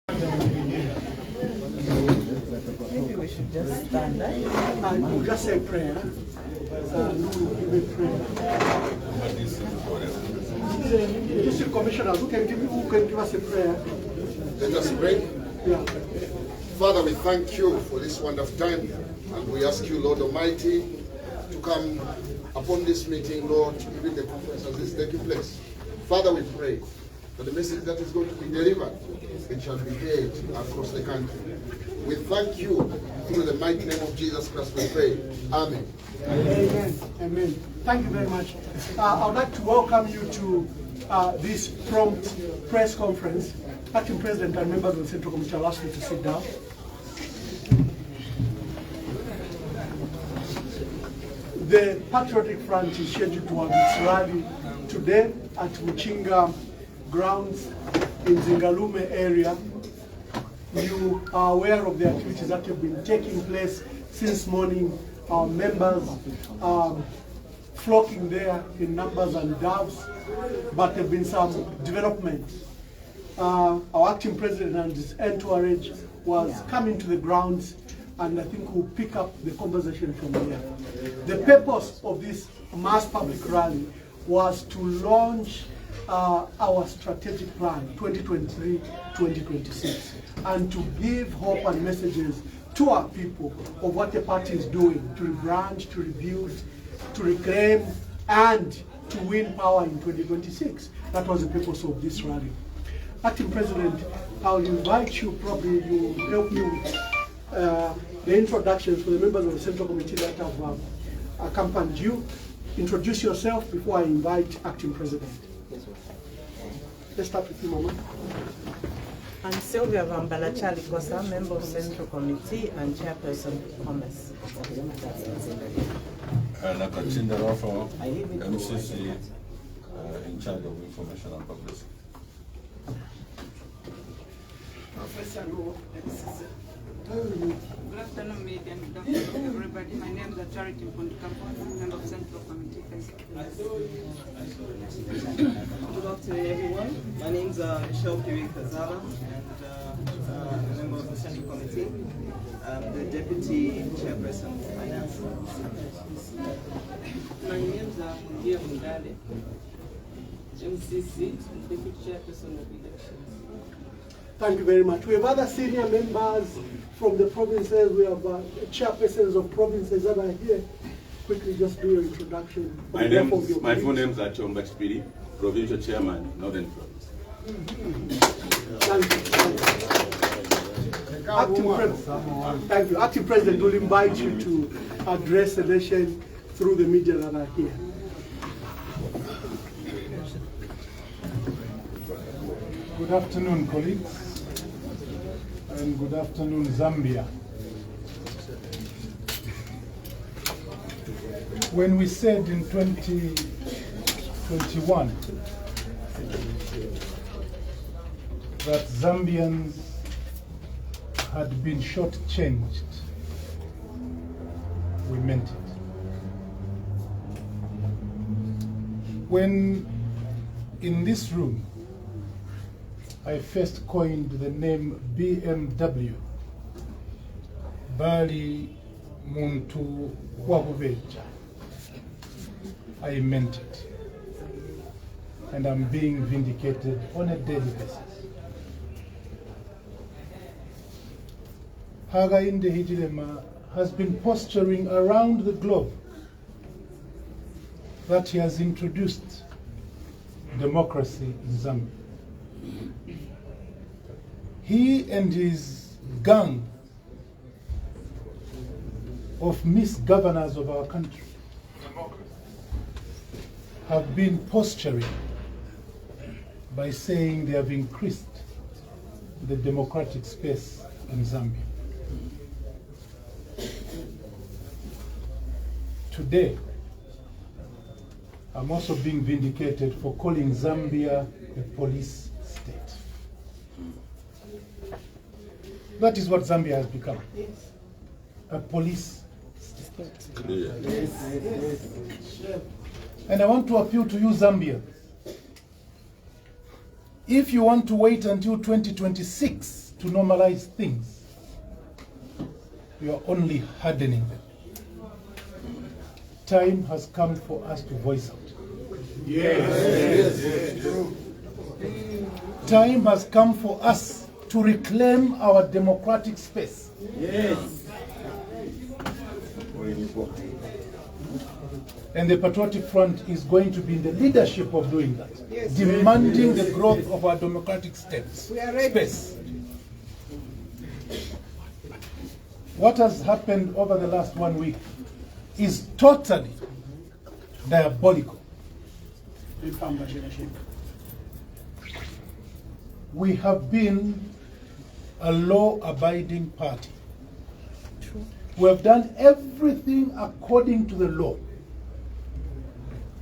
Maybe we should just stand up. We'll just say prayer. Lungu give a prayer. District commissioners, who can give us a prayer? Let us pray. Yeah. Father, we thank you for this wonderful time, and we ask you, Lord Almighty, to come upon this meeting, Lord, even the conference as is taking place. Father, we pray that the message that is going to be delivered, it shall be heard across the country. We thank you through the mighty name of Jesus Christ, we pray. Amen. Amen. Amen. Thank you very much. I would like to welcome you to this prompt press conference. Acting President and members of the Central Committee, I'll ask you to sit down. The Patriotic Front is scheduled to have its rally today at Muchinga grounds in Zingalume area. You are aware of the activities that have been taking place since morning. Our members are flocking there in numbers and doves, but there have been some developments. Our acting president and his entourage was coming to the grounds, and I think we'll pick up the conversation from there. The purpose of this mass public rally was to launch our strategic plan 2023-2026 and to give hope and messages to our people of what the party is doing to rebrand, to rebuild, to reclaim, and to win power in 2026. That was the purpose of this rally. Acting President, I'll invite you, probably you will help me with the introductions for the members of the Central Committee that have accompanied you. Introduce yourself before I invite Acting President. Let's start with you, Mama. I'm Sylvia Vambalachali Kosa, member of Central Committee and Chairperson Commerce. Nakachinda Rafa, MCC, in charge of information and publicity. Professor Lungu, MCC. Good afternoon, media, and good afternoon, everybody. My name is Charity Pundukampo, member of Central Committee. Good afternoon, everyone. My name is Michelle Kazala, and a member of the Central Committee. I'm the Deputy Chairperson of Finance. My name is Mundia Mungale, MCC, Deputy Chairperson of Elections. Thank you very much. We have other senior members from the provinces. We have chairpersons of provinces that are here. Quickly, just do your introduction. My full name is Achomba Chipiri, Provincial Chairman, Northern Province. Thank you. Thank you. Acting President will invite you to address the nation through the media that are here. Good afternoon, colleagues, and good afternoon, Zambia. When we said in 2021 that Zambians had been shortchanged, we meant it. When in this room I first coined the name BMW, Bali Muntu Wakuveja, I meant it. And I'm being vindicated on a daily basis. Hakainde Hichilema has been posturing around the globe that he has introduced democracy in Zambia. He and his gang of misgovernors of our country have been posturing by saying they have increased the democratic space in Zambia. Today, I'm also being vindicated for calling Zambia a police state. That is what Zambia has become. A police state. And I want to appeal to you, Zambians. If you want to wait until 2026 to normalize things, you are only hardening them. Time has come for us to voice out. Yes. Time has come for us to reclaim our democratic space. And the Patriotic Front is going to be in the leadership of doing that, demanding the growth of our democratic space. What has happened over the last 1 week is totally diabolical. We have been a law-abiding party. We have done everything according to the law.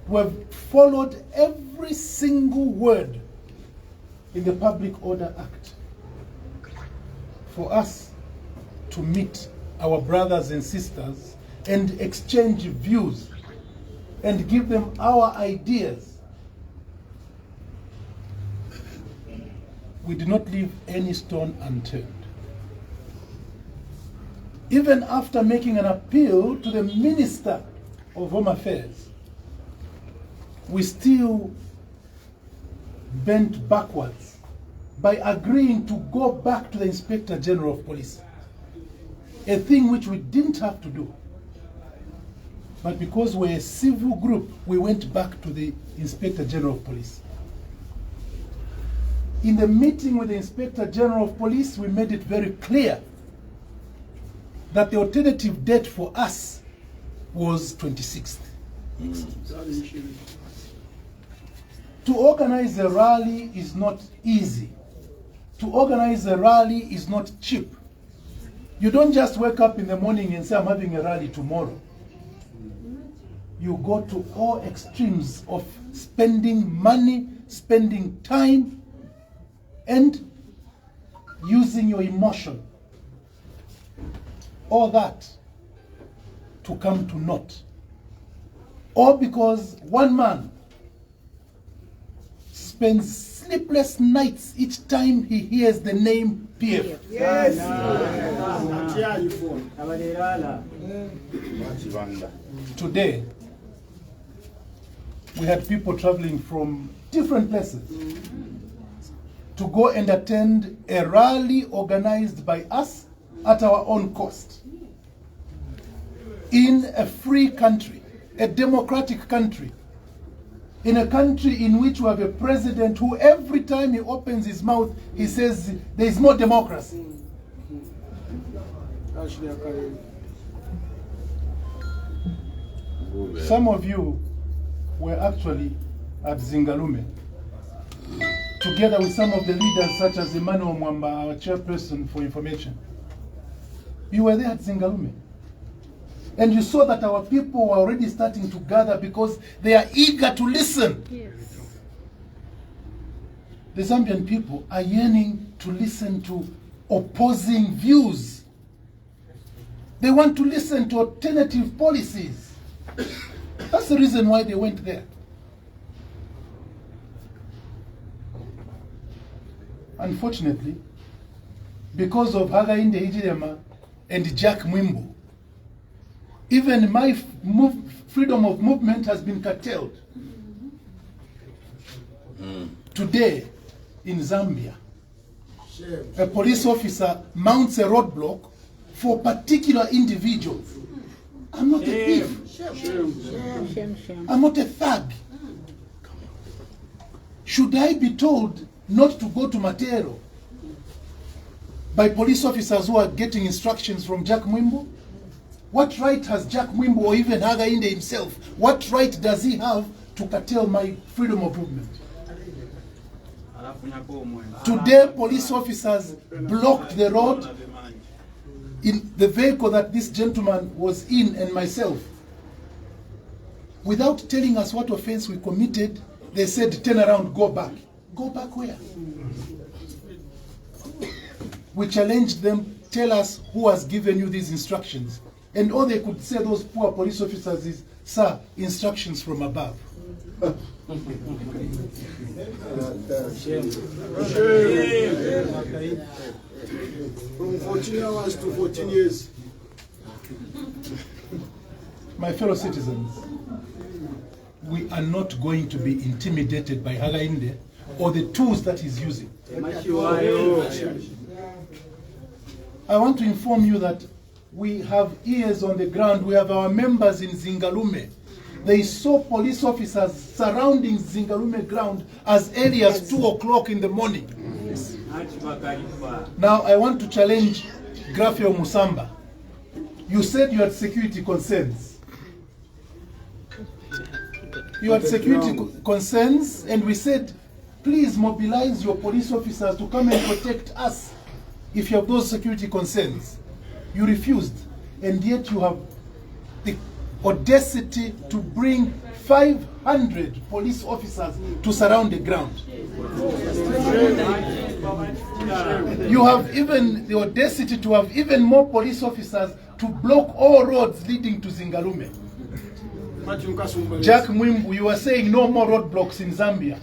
We have followed every single word in the Public Order Act. For us to meet our brothers and sisters and exchange views and give them our ideas, we did not leave any stone unturned. Even after making an appeal to the Minister of Home Affairs, we still bent backwards by agreeing to go back to the Inspector General of Police, a thing which we didn't have to do. But because we're a civil group, we went back to the Inspector General of Police. In the meeting with the Inspector General of Police, we made it very clear that the alternative date for us was 26th. To organize a rally is not easy. To organize a rally is not cheap. You don't just wake up in the morning and say, I'm having a rally tomorrow. You go to all extremes of spending money, spending time, and using your emotion. All that to come to naught. All because one man spends sleepless nights each time he hears the name PF. Yes. Today, we had people traveling from different places to go and attend a rally organized by us at our own cost. In a free country, a democratic country, in a country in which we have a president who every time he opens his mouth, he says there is more democracy. Some of you were actually at Zingalume, together with some of the leaders such as Emmanuel Mwamba, our chairperson for information. You were there at Zingalume. And you saw that our people were already starting to gather because they are eager to listen. Yes. The Zambian people are yearning to listen to opposing views. They want to listen to alternative policies. That's the reason why they went there. Unfortunately, because of Hakainde, Hichilema, and Jack Mwimbu, even my freedom of movement has been curtailed. Today, in Zambia, a police officer mounts a roadblock for particular individuals. I'm not a thief. I'm not a thug. Should I be told not to go to Matero by police officers who are getting instructions from Jack Mwimbu? What right has Jack Mwimbu or even Hakainde himself, what right does he have to curtail my freedom of movement? Today, police officers blocked the road in the vehicle that this gentleman was in and myself. Without telling us what offense we committed, they said, turn around, go back. Go back where? We challenged them, tell us who has given you these instructions. And all they could say, those poor police officers, is, sir, instructions from above. From 14 hours to 14 years. My fellow citizens, we are not going to be intimidated by Hakainde or the tools that he's using. I want to inform you that we have ears on the ground. We have our members in Zingalume. They saw police officers surrounding Zingalume ground as early as 2 o'clock in the morning. Now I want to challenge Grafio Musamba. You said you had security concerns. You had security concerns, and we said, please mobilize your police officers to come and protect us if you have those security concerns. You refused, and yet you have the audacity to bring 500 police officers to surround the ground. You have even the audacity to have even more police officers to block all roads leading to Zingalume. Jack Mwimbu, you were saying no more roadblocks in Zambia.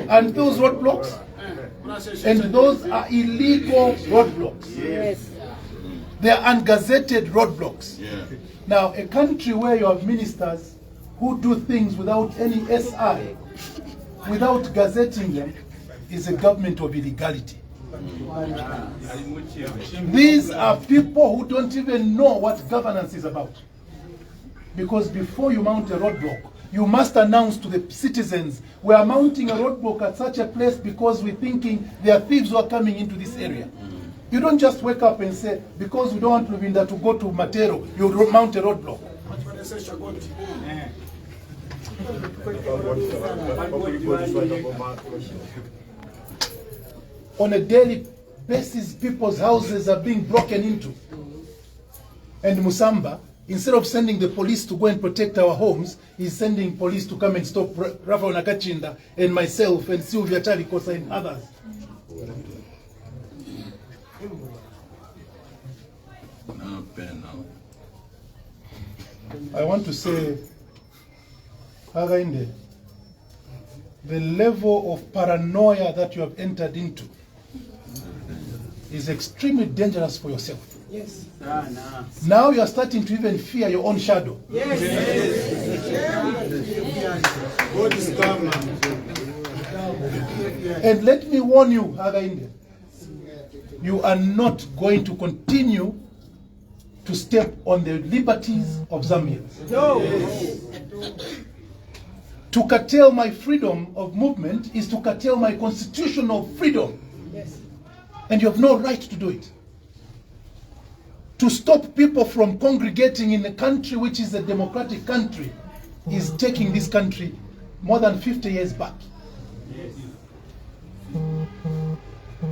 And those roadblocks, and those are illegal roadblocks. Yes. They are ungazetted roadblocks. Now, a country where you have ministers who do things without any SI, without gazetting them, is a government of illegality. These are people who don't even know what governance is about. Because before you mount a roadblock, you must announce to the citizens, we are mounting a roadblock at such a place because we're thinking there are thieves who are coming into this area. You don't just wake up and say, because we don't want Luvinda to go to Matero, you mount a roadblock. On a daily basis, people's houses are being broken into. And Musamba, instead of sending the police to go and protect our homes, he's sending police to come and stop Rafael Nakachinda and myself and Sylvia Chalikosa and others. I want to say, Hakainde, the level of paranoia that you have entered into is extremely dangerous for yourself. Yes. Now you are starting to even fear your own shadow. Yes. And let me warn you, Hakainde, you are not going to continue to step on the liberties of Zambians. No. To curtail my freedom of movement is to curtail my constitutional freedom. Yes. And you have no right to do it. To stop people from congregating in a country which is a democratic country is taking this country more than 50 years back.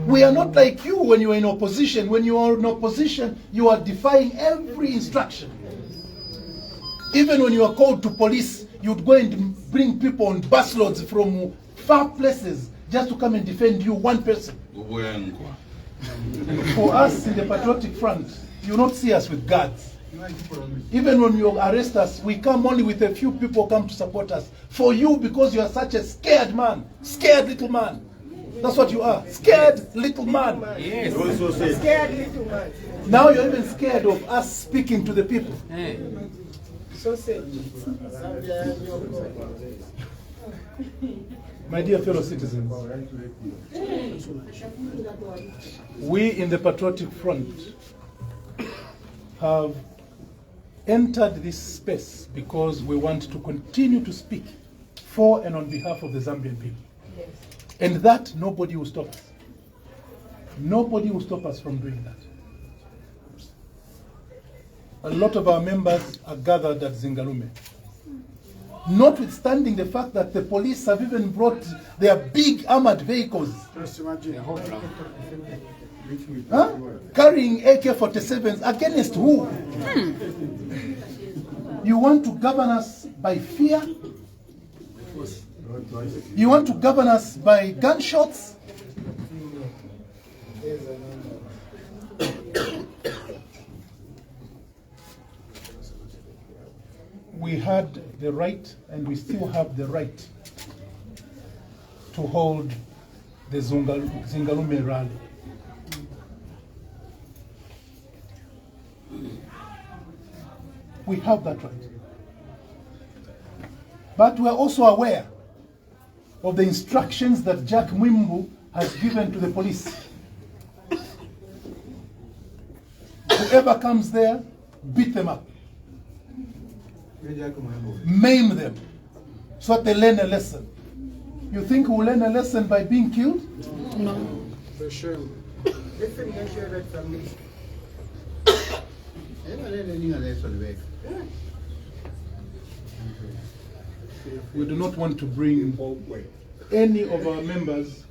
We are not like you when you are in opposition. When you are in opposition, you are defying every instruction. Even when you are called to police, you'd go and bring people on busloads from far places just to come and defend you, one person. For us in the Patriotic Front, you will not see us with guards. Even when you arrest us, we come only with a few people come to support us. For you, because you are such a scared man, scared little man. That's what you are, scared little man. Yes. Scared little man. Now you're even scared of us speaking to the people. So say. My dear fellow citizens, we in the Patriotic Front have entered this space because we want to continue to speak for and on behalf of the Zambian people. Yes. And that nobody will stop us. Nobody will stop us from doing that. A lot of our members are gathered at Zingalume. Notwithstanding the fact that the police have even brought their big armored vehicles. Carrying AK-47s against who? You want to govern us by fear? You want to govern us by gunshots? We had the right, and we still have the right, to hold the Zingalume rally. We have that right. But we are also aware of the instructions that Jack Mwimbu has given to the police. Whoever comes there, beat them up. Maim them so that they learn a lesson. You think we'll learn a lesson by being killed? No. For sure. We do not want to bring any of our members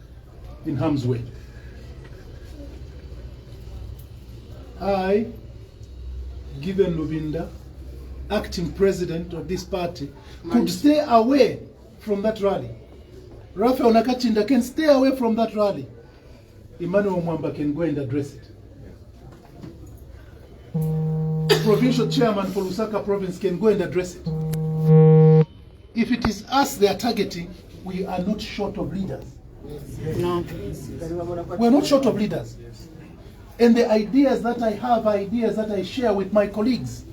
in harm's way. I, Given Lubinda, acting president of this party, could stay away from that rally. Raphael Nakachinda can stay away from that rally. Emmanuel Mwamba can go and address it. Provincial chairman for Lusaka province can go and address it. If it is us they are targeting, we are not short of leaders. No. We are not short of leaders. And the ideas that I have are ideas that I share with my colleagues.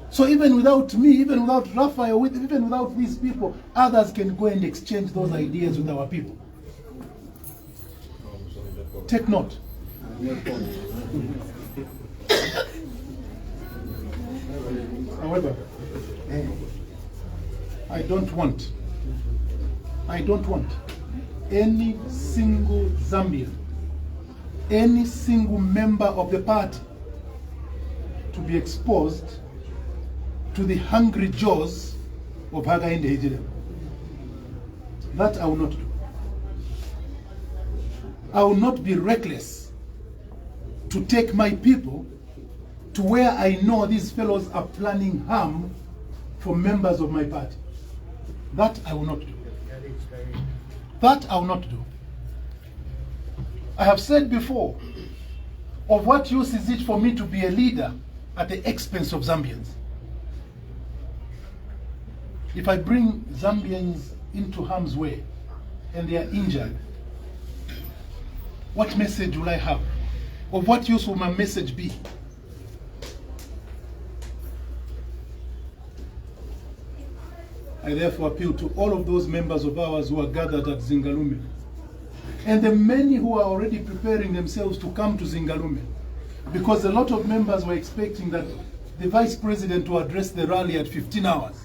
So even without me, even without Raphael, even without these people, others can go and exchange those ideas with our people. Take note. However, I don't want any single Zambian, any single member of the party to be exposed to the hungry jaws of Hakainde Hichilema. That I will not do. I will not be reckless to take my people to where I know these fellows are planning harm for members of my party. That I will not do. That I will not do. I have said before, of what use is it for me to be a leader at the expense of Zambians? If I bring Zambians into harm's way and they are injured, what message will I have? Of what use will my message be? I therefore appeal to all of those members of ours who are gathered at Zingalume, and the many who are already preparing themselves to come to Zingalume, because a lot of members were expecting that the Vice President will address the rally at 15 hours.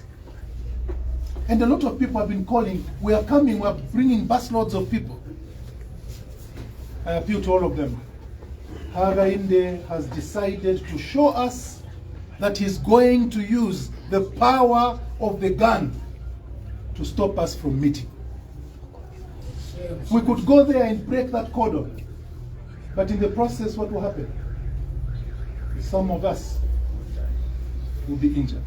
And a lot of people have been calling, we are coming, we are bringing busloads of people. I appeal to all of them. Hakainde has decided to show us that he's going to use the power of the gun to stop us from meeting. We could go there and break that cordon, but in the process, what will happen? Some of us will be injured.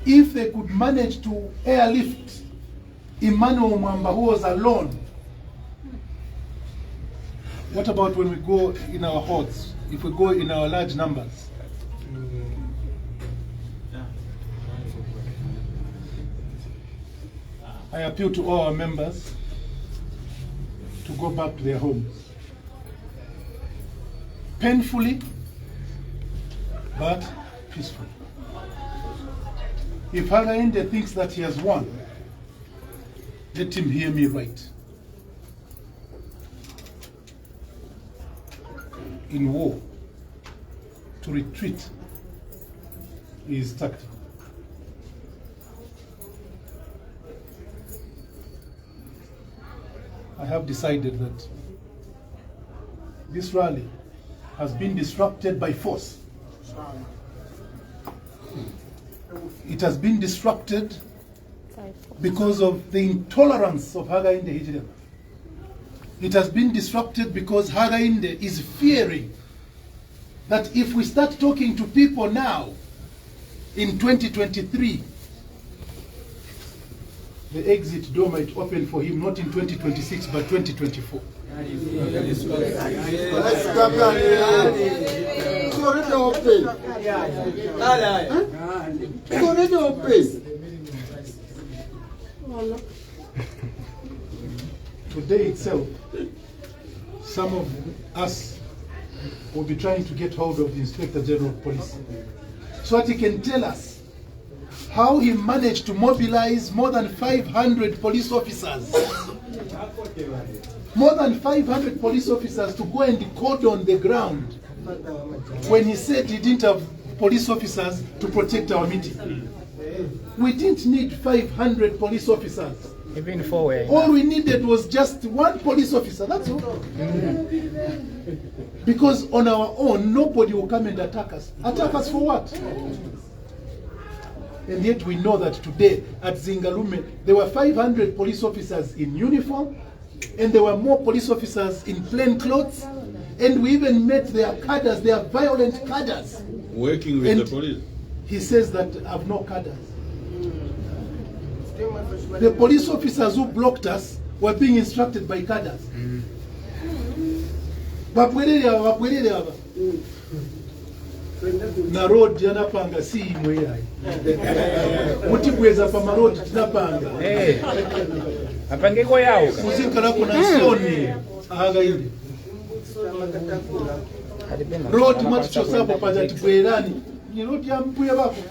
If they could manage to airlift Emmanuel Mwamba, who was alone, what about when we go in our hordes, if we go in our large numbers? I appeal to all our members to go back to their homes. Painfully, but peacefully. If Hakainde thinks that he has won, let him hear me right. In war, to retreat is tactic. I have decided that this rally has been disrupted by force. It has been disrupted because of the intolerance of Hakainde Hichilema. It has been disrupted because Hakainde is fearing that if we start talking to people now, in 2023, the exit door might open for him, not in 2026, but 2024. It's already open. It's already open. today itself, some of us will be trying to get hold of the Inspector General of Police so that he can tell us how he managed to mobilize more than 500 police officers. More than 500 police officers to go and cordon the ground when he said he didn't have police officers to protect our meeting. We didn't need 500 police officers. Even forward. All we needed was just one police officer, that's all. Because on our own, nobody will come and attack us. Attack us for what? And yet we know that today at Zingalume, there were 500 police officers in uniform, and there were more police officers in plain clothes, and we even met their cadres, their violent cadres. Working with the police. He says that I have no cadres. The police officers who blocked us were being instructed by cadres. Na road yanapanga si imwe yayi. Muti kweza pa road tinapanga. Apangeko yao. Kuzikala kuna soni Hakainde. Road mati chosapo paja tibwerani. Ni road ya mpuya bako.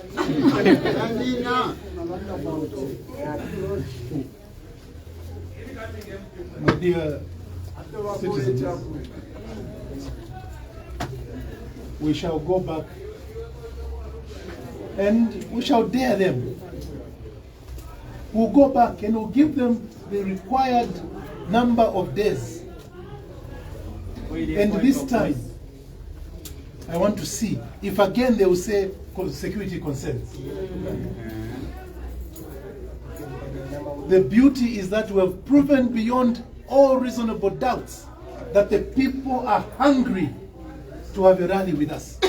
My dear citizens, we shall go back and we shall dare them. We'll go back and we'll give them the required number of days. And this time, I want to see if again they will say security concerns. The beauty is that we have proven beyond all reasonable doubts that the people are hungry to have a rally with us.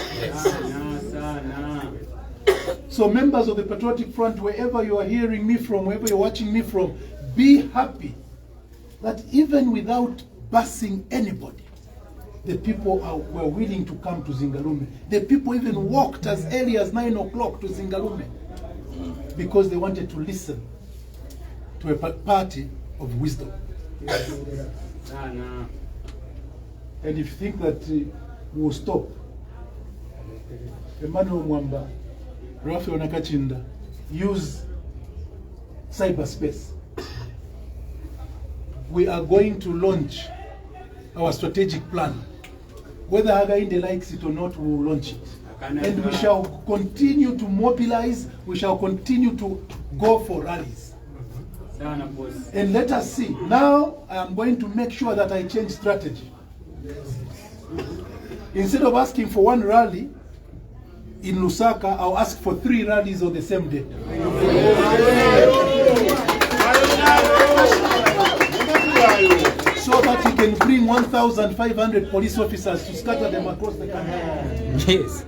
So members of the Patriotic Front, wherever you are hearing me from, wherever you're watching me from, be happy that even without busing anybody, the people were willing to come to Zingalume. The people even walked as early as 9 o'clock to Zingalume because they wanted to listen to a party of wisdom. And if you think that we'll stop, Emmanuel Mwamba, Raphael Nakachinda, use cyberspace. We are going to launch our strategic plan. Whether Hakainde likes it or not, we will launch it. And we shall continue to mobilize, we shall continue to go for rallies. And let us see. Now I am going to make sure that I change strategy. Instead of asking for one rally in Lusaka, I'll ask for 3 rallies on the same day. So that you can bring 1,500 police officers to scatter them across the country. Yes.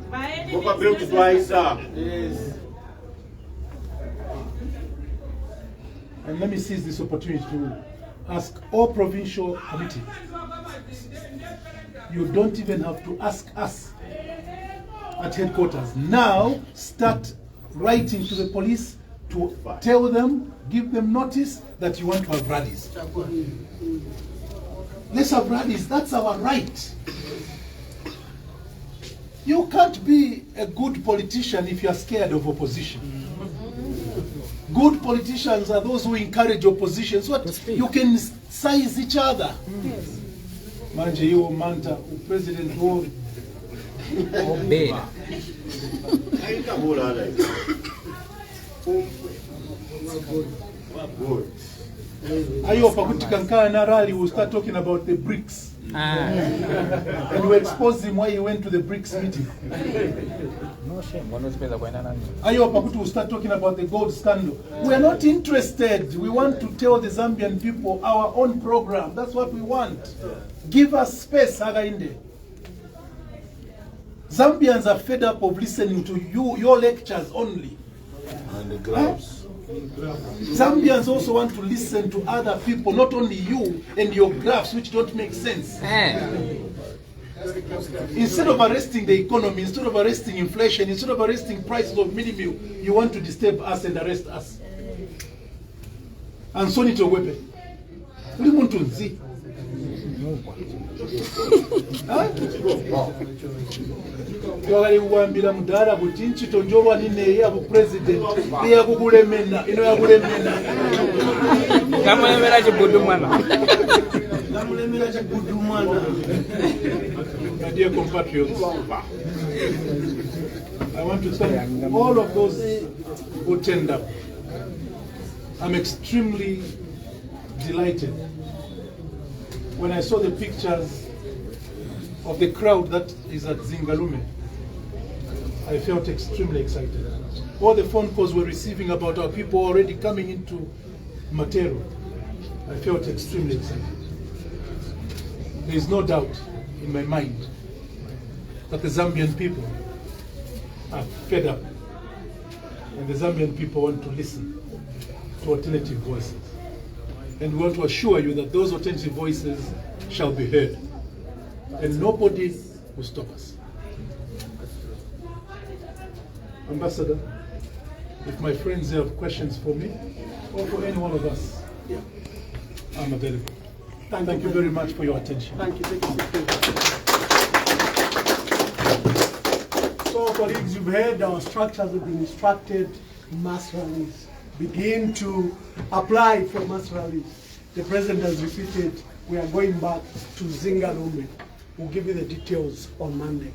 And let me seize this opportunity to ask all provincial committees. You don't even have to ask us at headquarters. Now, start writing to the police to tell them, give them notice that you want to have rallies. Let's have rallies, that's our right. You can't be a good politician if you are scared of opposition. Good politicians are those who encourage opposition so that you can size each other. Manje you Manta, President who Ayo pakuti kankana na rally will start talking about the BRICS. And we expose him why he went to the BRICS meeting. Ayo pakuti will start talking about the gold scandal. We are not interested. We want to tell the Zambian people our own program. That's what we want. Give us space, Hakainde. Zambians are fed up of listening to your lectures only. And the gloves. Zambians also want to listen to other people, not only you and your graphs, which don't make sense. Instead of arresting the economy, instead of arresting inflation, instead of arresting prices of mini-meal, you want to disturb us and arrest us. And so need a weapon. uli muntu nzi twagala kuwambira mudala kuti nchito njolwani neye abo president eyakukulemena ino yakulemena kamulemera chibudu mwana My dear compatriots, I want to thank all of those who turned up. I'm extremely delighted when I saw the pictures of the crowd that is at Zingalume. I felt extremely excited. All the phone calls we're receiving about our people already coming into Matero, I felt extremely excited. There is no doubt in my mind that the Zambian people are fed up, and the Zambian people want to listen to alternative voices. And we want to assure you that those alternative voices shall be heard, and nobody will stop us. Ambassador, if my friends have questions for me, or for any one of us, I'm available. Thank you very much for your attention. Thank you. So, colleagues, you've heard our structures have been instructed. Mass rallies begin to apply for mass rallies. The president has repeated, we are going back to Zingalume. We'll give you the details on Monday.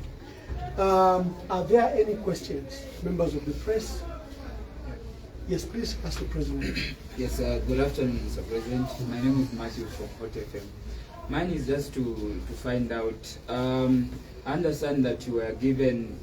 Are there any questions, members of the press? Yes, please ask the president. Yes, good afternoon, Mr. President. My name is Matthew from Hot FM. Mine is just to find out, I understand that you were given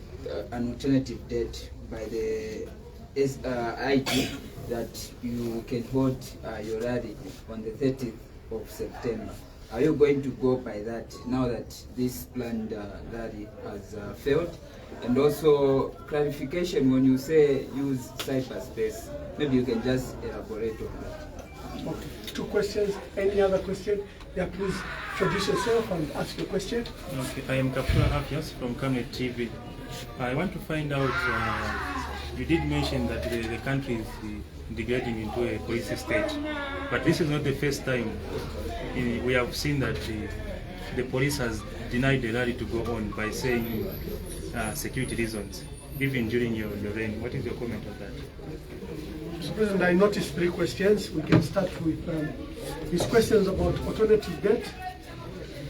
an alternative date by the IG that you can hold your rally on the 30th of September. Are you going to go by that now that this planned rally has failed? And also clarification when you say use cyberspace, maybe you can just elaborate on that. Okay. 2 questions. Any other question? Yeah, please introduce yourself and ask your question. Okay, I am Kapura Hafias from Camnet TV. I want to find out, you did mention that the country is integrating into a police state, but this is not the first time. We have seen that the police has denied the rally to go on by saying security reasons, even during your reign. What is your comment on that? Mr. President, I noticed 3 questions. We can start with his questions about alternative debt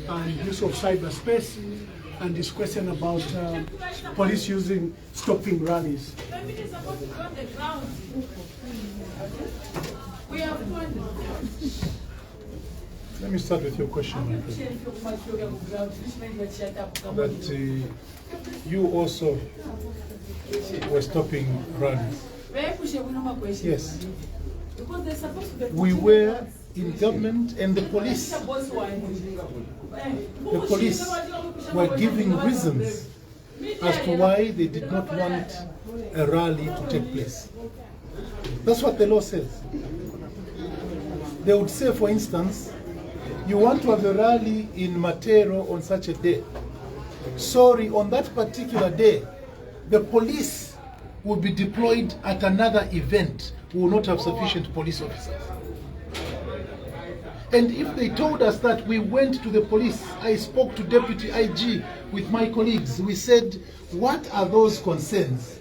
and use of cyberspace, and his question about police stopping rallies. Let me start with your question, my friend. That you also were stopping rallies. Yes. We were in government and the police were giving reasons as to why they did not want a rally to take place. That's what the law says. They would say, for instance, you want to have a rally in Matero on such a day. Sorry, on that particular day, the police will be deployed at another event. We will not have sufficient police officers. And if they told us that, we went to the police. I spoke to Deputy IG with my colleagues. We said, what are those concerns?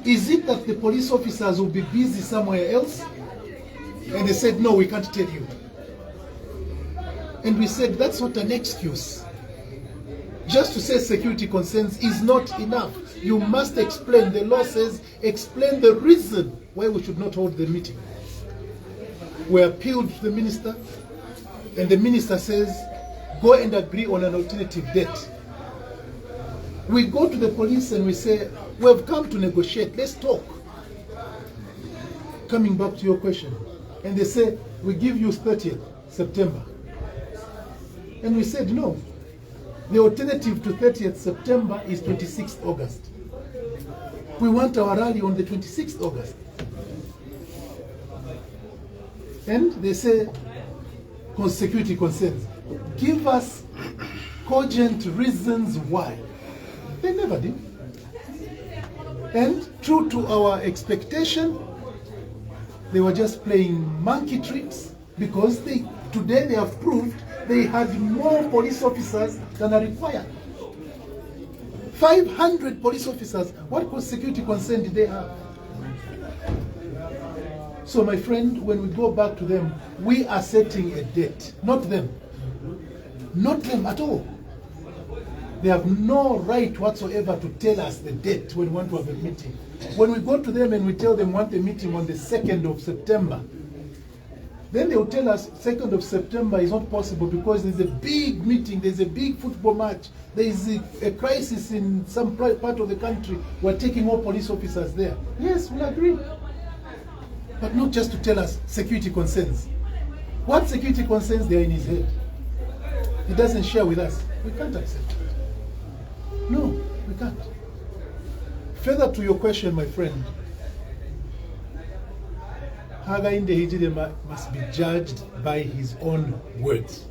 Is it that the police officers will be busy somewhere else? And they said, no, we can't tell you. And we said, that's not an excuse. Just to say security concerns is not enough. You must explain. The law says, explain the reason why we should not hold the meeting. We appealed to the minister, and the minister says, go and agree on an alternative date. We go to the police and we say, we have come to negotiate, let's talk. Coming back to your question, and they say, we give you 30th September. And we said, no. The alternative to 30th September is 26th August. We want our rally on the 26th August. And they say, security concerns. Give us cogent reasons why. They never did. And true to our expectation, they were just playing monkey tricks because they Today they have proved they had more police officers than are required. 500 police officers. What security concern did they have? So my friend, when we go back to them, we are setting a date, not them. Not them at all. They have no right whatsoever to tell us the date when we want to have a meeting. When we go to them and we tell them we want a meeting on the 2nd of September, then they will tell us 2nd of September is not possible because there's a big meeting, there's a big football match, there is a crisis in some part of the country, we're taking all police officers there. Yes, we'll agree. But not just to tell us security concerns. What security concerns there in his head? He doesn't share with us. We can't accept it. No, we can't. Further to your question, my friend, Hakainde Hichilema must be judged by his own words.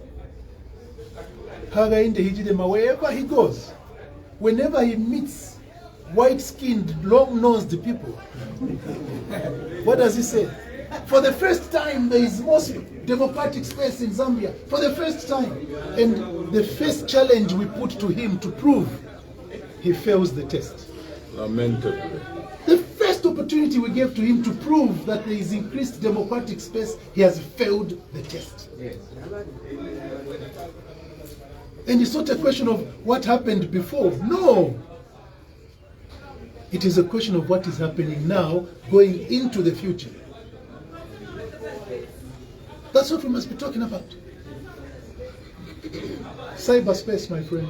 Hakainde Hichilema, wherever he goes, whenever he meets white-skinned, long-nosed people, what does he say? For the first time, there is most democratic space in Zambia. For the first time. And the first challenge we put to him to prove, he fails the test. Lamentably. The first opportunity we gave to him to prove that there is increased democratic space, he has failed the test. Yes. And it's not a question of what happened before. No. It is a question of what is happening now, going into the future. That's what we must be talking about. Cyberspace, my friend.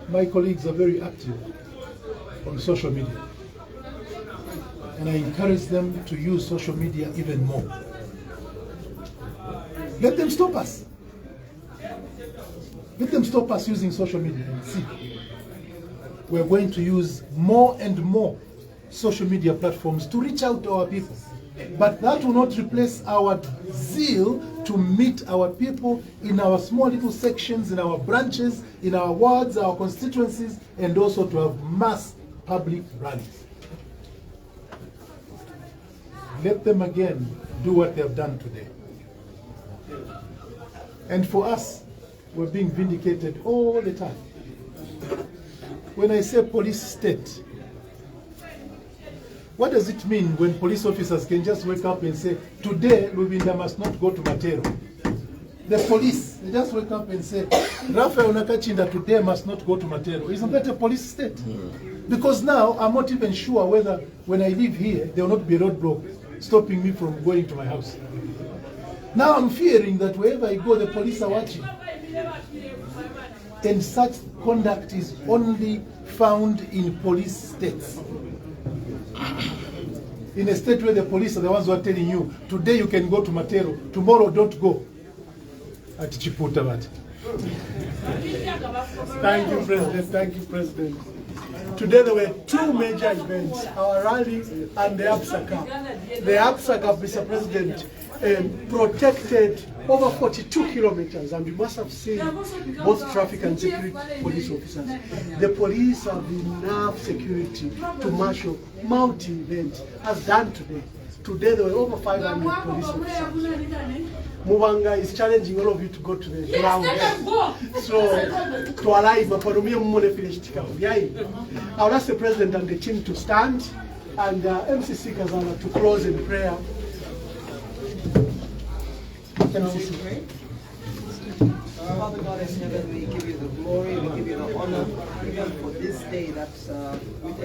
My colleagues are very active on social media. And I encourage them to use social media even more. Let them stop us. Let them stop us using social media and see. We're going to use more and more social media platforms to reach out to our people. But that will not replace our zeal to meet our people in our small little sections, in our branches, in our wards, our constituencies, and also to have mass public rallies. Let them again do what they have done today. And for us, we're being vindicated all the time. When I say police state, what does it mean when police officers can just wake up and say, today Lubinda must not go to Matero? The police, they just wake up and say, Rafael Nakachinda today must not go to Matero. Isn't that a police state? Because now I'm not even sure whether when I live here, there will not be a roadblock stopping me from going to my house. Now I'm fearing that wherever I go, the police are watching. And such conduct is only found in police states. In a state where the police are the ones who are telling you, today you can go to Matero, tomorrow don't go. At Chiputavat. Thank you, President. Thank you, President. Today there were two major events, our rally and the APSA Cup. The APSA Cup, Mr. President, protected over 42 kilometers, and you must have seen both traffic and security police officers. The police have enough security to marshal multi-events, as done today. Today there were over 500 police officers. Mubanga is challenging all of you to go to the ground. So, to alive, I will ask the President and the team to stand, and MCC Kazana to close in prayer. MCC. Father God in heaven, we give you the glory, we give you the honor, even for this day that with